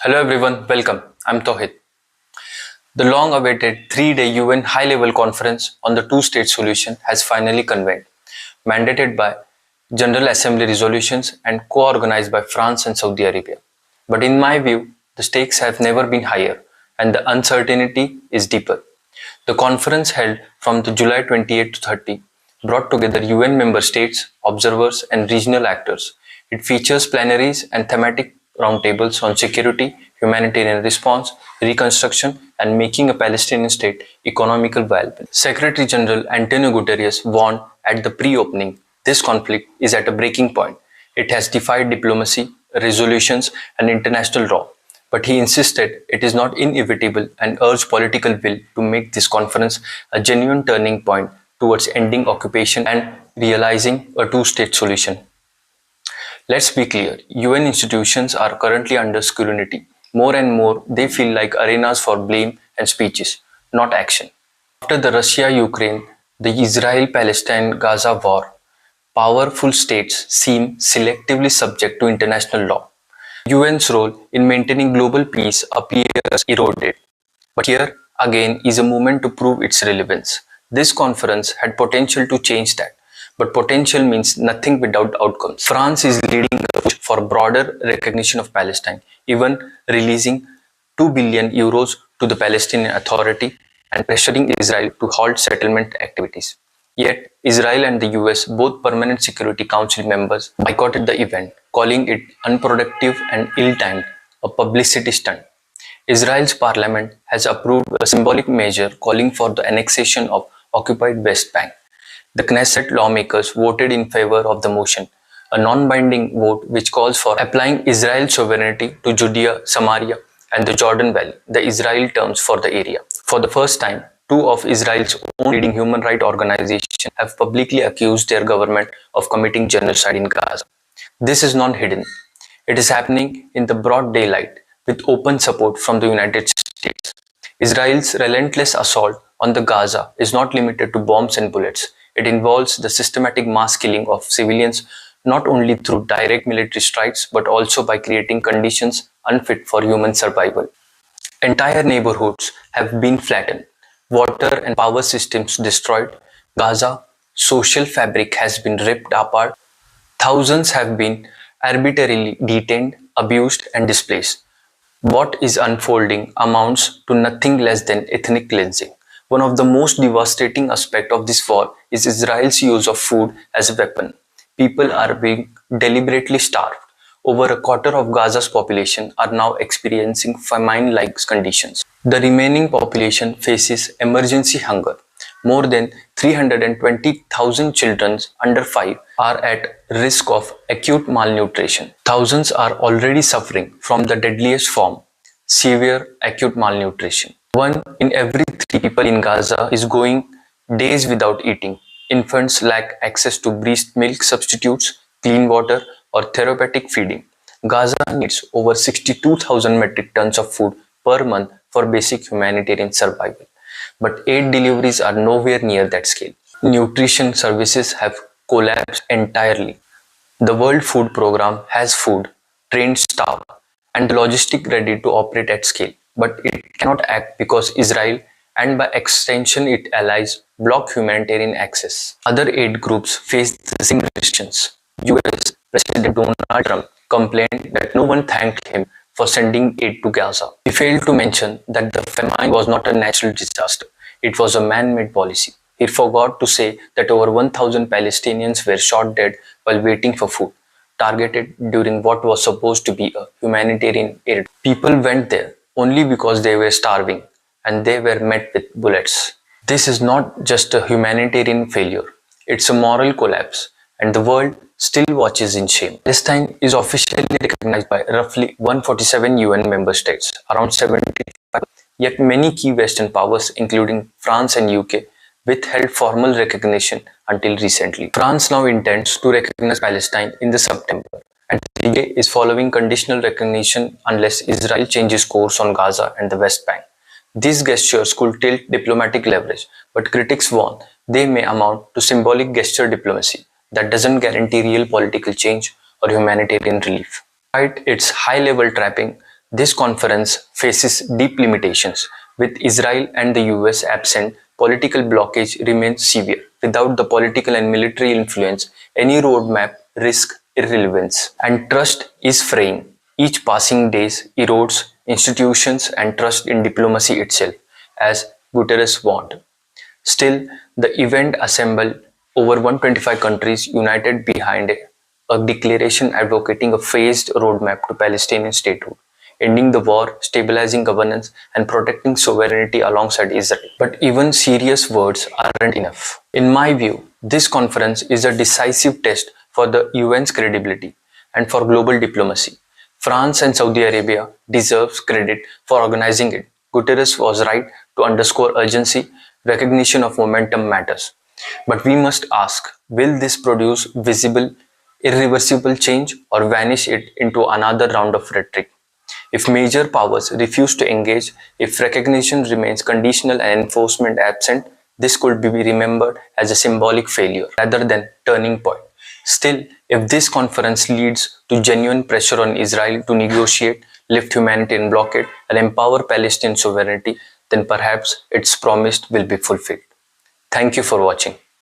Hello everyone, welcome. I'm Tohid. The long-awaited three-day UN high-level conference on the two-state solution has finally convened, mandated by General Assembly resolutions and co-organized by France and Saudi Arabia. But in my view, the stakes have never been higher and the uncertainty is deeper. The conference held from the July 28 to 30 brought together UN member states, observers and regional actors. It features plenaries and thematic roundtables on security, humanitarian response, reconstruction and making a Palestinian state economically viable. Secretary General Antonio Guterres warned at the pre-opening, this conflict is at a breaking point. It has defied diplomacy, resolutions and international law. But he insisted it is not inevitable and urged political will to make this conference a genuine turning point towards ending occupation and realizing a two-state solution. Let's be clear, UN institutions are currently under scrutiny. More and more, they feel like arenas for blame and speeches, not action. After the Russia-Ukraine, the Israel-Palestine-Gaza war, powerful states seem selectively subject to international law. UN's role in maintaining global peace appears eroded. But here again is a moment to prove its relevance. This conference had potential to change that. But potential means nothing without outcomes. France is leading a push for broader recognition of Palestine, even releasing 2 billion euros to the Palestinian Authority and pressuring Israel to halt settlement activities. Yet, Israel and the US, both Permanent Security Council members, boycotted the event, calling it unproductive and ill-timed, a publicity stunt. Israel's parliament has approved a symbolic measure calling for the annexation of occupied West Bank. The Knesset lawmakers voted in favor of the motion, a non-binding vote which calls for applying Israel's sovereignty to Judea, Samaria, and the Jordan Valley, the Israel terms for the area. For the first time, two of Israel's own leading human rights organizations have publicly accused their government of committing genocide in Gaza. This is not hidden. It is happening in the broad daylight with open support from the United States. Israel's relentless assault on the Gaza is not limited to bombs and bullets. It involves the systematic mass killing of civilians not only through direct military strikes but also by creating conditions unfit for human survival. Entire neighborhoods have been flattened, water and power systems destroyed, Gaza's social fabric has been ripped apart, thousands have been arbitrarily detained, abused and displaced. What is unfolding amounts to nothing less than ethnic cleansing. One of the most devastating aspects of this war is Israel's use of food as a weapon. People are being deliberately starved. Over a quarter of Gaza's population are now experiencing famine-like conditions. The remaining population faces emergency hunger. More than 320,000 children under 5 are at risk of acute malnutrition. Thousands are already suffering from the deadliest form, severe acute malnutrition. 1 in every 3 people in Gaza is going days without eating. Infants lack access to breast milk substitutes, clean water, or therapeutic feeding. Gaza needs over 62,000 metric tons of food per month for basic humanitarian survival. But aid deliveries are nowhere near that scale. Nutrition services have collapsed entirely. The World Food Programme has food, trained staff, and the logistic ready to operate at scale. But it cannot act because Israel and by extension its allies block humanitarian access. Other aid groups face the same restrictions. US President Donald Trump complained that no one thanked him for sending aid to Gaza. He failed to mention that the famine was not a natural disaster. It was a man-made policy. He forgot to say that over 1,000 Palestinians were shot dead while waiting for food, targeted during what was supposed to be a humanitarian aid. People went there only because they were starving and they were met with bullets. This is not just a humanitarian failure, it's a moral collapse and the world still watches in shame. Palestine is officially recognized by roughly 147 UN member states, around 75, yet many key Western powers including France and UK withheld formal recognition until recently. France now intends to recognize Palestine in the September and the UK is following conditional recognition unless Israel changes course on Gaza and the West Bank. These gestures could tilt diplomatic leverage, but critics warn they may amount to symbolic gesture diplomacy that doesn't guarantee real political change or humanitarian relief. Despite its high-level trapping, This conference faces deep limitations. With Israel and the US absent, political blockage remains severe. Without the political and military influence, any roadmap risks irrelevance. And trust is fraying. Each passing days erodes institutions and trust in diplomacy itself, as Guterres warned. Still, the event assembled over 125 countries united behind a declaration advocating a phased roadmap to Palestinian statehood, ending the war, stabilizing governance, and protecting sovereignty alongside Israel. But even serious words aren't enough. In my view, this conference is a decisive test for the UN's credibility and for global diplomacy. France and Saudi Arabia deserves credit for organizing it. Guterres was right to underscore urgency. Recognition of momentum matters. But we must ask, will this produce visible, irreversible change or vanish it into another round of rhetoric? If major powers refuse to engage, if recognition remains conditional and enforcement absent, this could be remembered as a symbolic failure rather than turning point. Still, if this conference leads to genuine pressure on Israel to negotiate, lift humanitarian blockade, and empower Palestinian sovereignty, then perhaps its promise will be fulfilled. Thank you for watching.